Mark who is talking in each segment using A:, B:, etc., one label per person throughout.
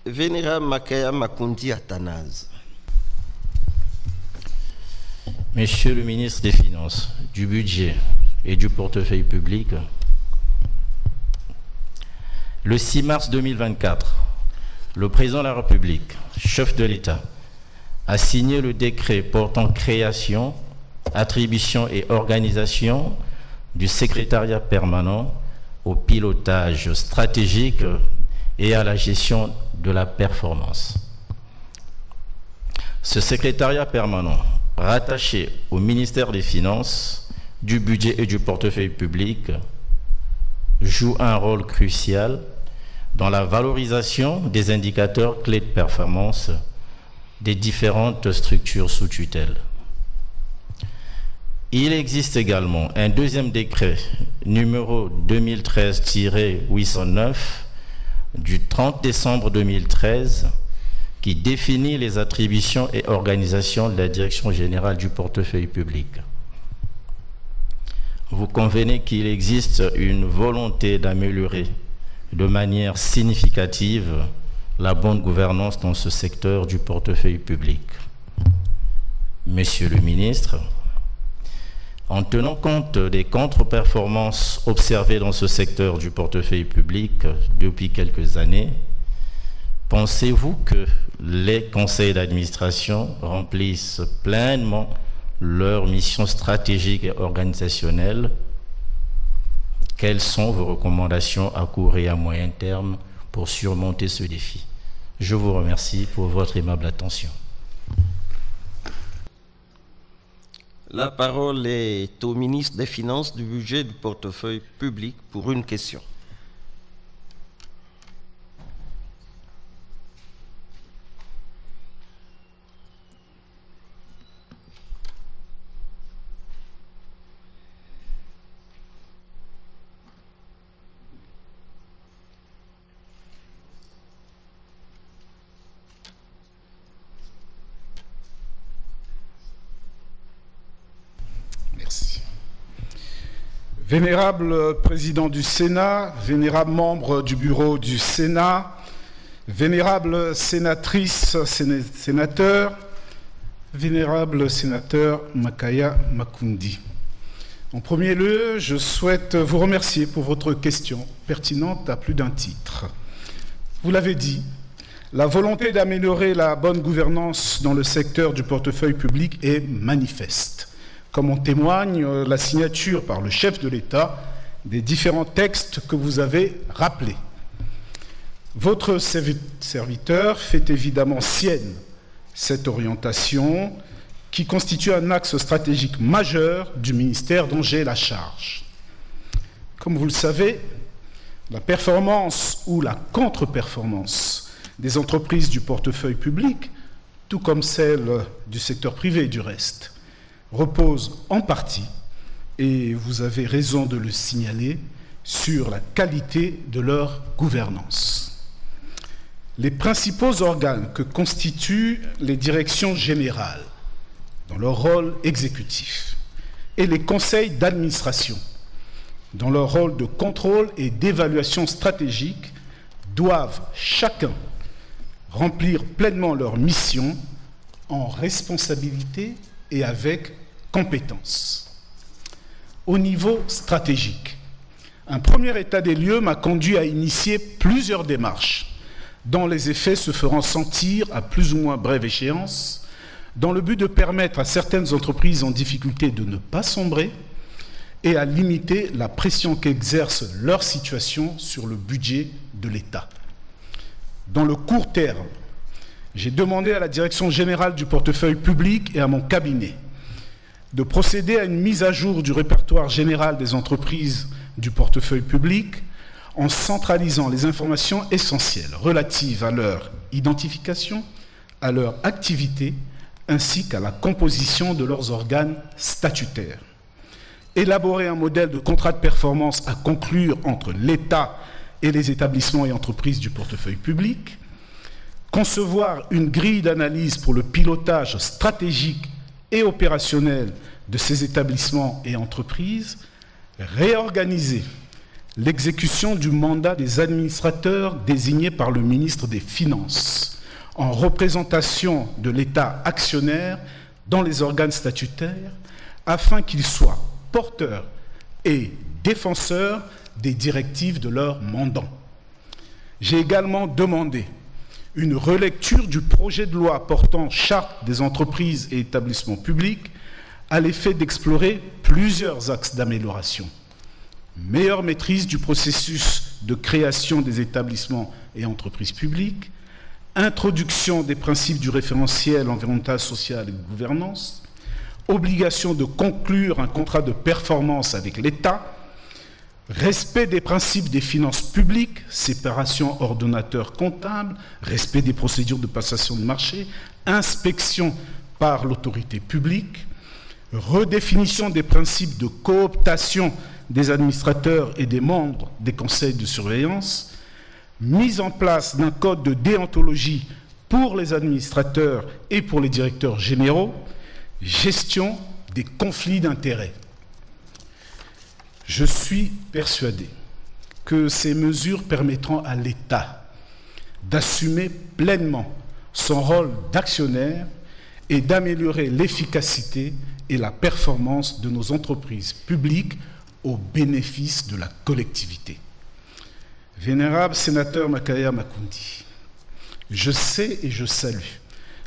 A: Vénérable Makaya Makundi Athanase.
B: Monsieur le ministre des Finances, du Budget et du Portefeuille public, le 6 mars 2024, le président de la République, chef de l'État, a signé le décret portant création, attribution et organisation du secrétariat permanent au pilotage stratégique et à la gestion de la performance. Ce secrétariat permanent, rattaché au ministère des Finances, du Budget et du Portefeuille public, joue un rôle crucial dans la valorisation des indicateurs clés de performance des différentes structures sous tutelle. Il existe également un deuxième décret numéro 2013-809 du 30 décembre 2013 qui définit les attributions et organisations de la Direction générale du portefeuille public. Vous convenez qu'il existe une volonté d'améliorer de manière significative la bonne gouvernance dans ce secteur du portefeuille public. Monsieur le ministre, en tenant compte des contre-performances observées dans ce secteur du portefeuille public depuis quelques années, pensez-vous que les conseils d'administration remplissent pleinement leurs missions stratégiques et organisationnelles? Quelles sont vos recommandations à court et à moyen terme pour surmonter ce défi? Je vous remercie pour votre aimable attention.
A: La parole est au ministre des Finances, du Budget et du Portefeuille public pour une question.
C: Merci. Vénérable président du Sénat, vénérable membre du bureau du Sénat, vénérable sénatrice, sénateur, vénérable sénateur Makaya Makundi. En premier lieu, je souhaite vous remercier pour votre question pertinente à plus d'un titre. Vous l'avez dit, la volonté d'améliorer la bonne gouvernance dans le secteur du portefeuille public est manifeste, comme en témoigne la signature par le chef de l'État des différents textes que vous avez rappelés. Votre serviteur fait évidemment sienne cette orientation qui constitue un axe stratégique majeur du ministère dont j'ai la charge. Comme vous le savez, la performance ou la contre-performance des entreprises du portefeuille public, tout comme celle du secteur privé du reste, repose en partie, et vous avez raison de le signaler, sur la qualité de leur gouvernance. Les principaux organes que constituent les directions générales dans leur rôle exécutif et les conseils d'administration dans leur rôle de contrôle et d'évaluation stratégique doivent chacun remplir pleinement leur mission en responsabilité et avec compétence. Au niveau stratégique, un premier état des lieux m'a conduit à initier plusieurs démarches dont les effets se feront sentir à plus ou moins brève échéance, dans le but de permettre à certaines entreprises en difficulté de ne pas sombrer et à limiter la pression qu'exerce leur situation sur le budget de l'État. Dans le court terme, j'ai demandé à la Direction générale du portefeuille public et à mon cabinet de procéder à une mise à jour du répertoire général des entreprises du portefeuille public en centralisant les informations essentielles relatives à leur identification, à leur activité, ainsi qu'à la composition de leurs organes statutaires. Élaborer un modèle de contrat de performance à conclure entre l'État et les établissements et entreprises du portefeuille public, concevoir une grille d'analyse pour le pilotage stratégique et opérationnel de ces établissements et entreprises, réorganiser l'exécution du mandat des administrateurs désignés par le ministre des Finances en représentation de l'État actionnaire dans les organes statutaires afin qu'ils soient porteurs et défenseurs des directives de leur mandant. J'ai également demandé une relecture du projet de loi portant charte des entreprises et établissements publics à l'effet d'explorer plusieurs axes d'amélioration. Meilleure maîtrise du processus de création des établissements et entreprises publiques, introduction des principes du référentiel environnemental, social et de gouvernance, obligation de conclure un contrat de performance avec l'État, respect des principes des finances publiques, séparation ordonnateur comptable, respect des procédures de passation de marché, inspection par l'autorité publique, redéfinition des principes de cooptation des administrateurs et des membres des conseils de surveillance, mise en place d'un code de déontologie pour les administrateurs et pour les directeurs généraux, gestion des conflits d'intérêts. Je suis persuadé que ces mesures permettront à l'État d'assumer pleinement son rôle d'actionnaire et d'améliorer l'efficacité et la performance de nos entreprises publiques au bénéfice de la collectivité. Vénérable sénateur Makaya Makundi, je sais et je salue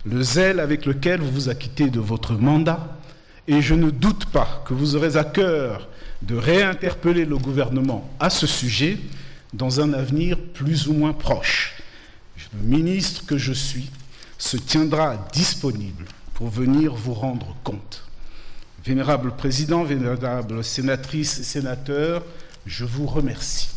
C: le zèle avec lequel vous vous acquittez de votre mandat et je ne doute pas que vous aurez à cœur de réinterpeller le gouvernement à ce sujet dans un avenir plus ou moins proche. Le ministre que je suis se tiendra disponible pour venir vous rendre compte. Vénérable Président, vénérables sénatrices et sénateurs, je vous remercie.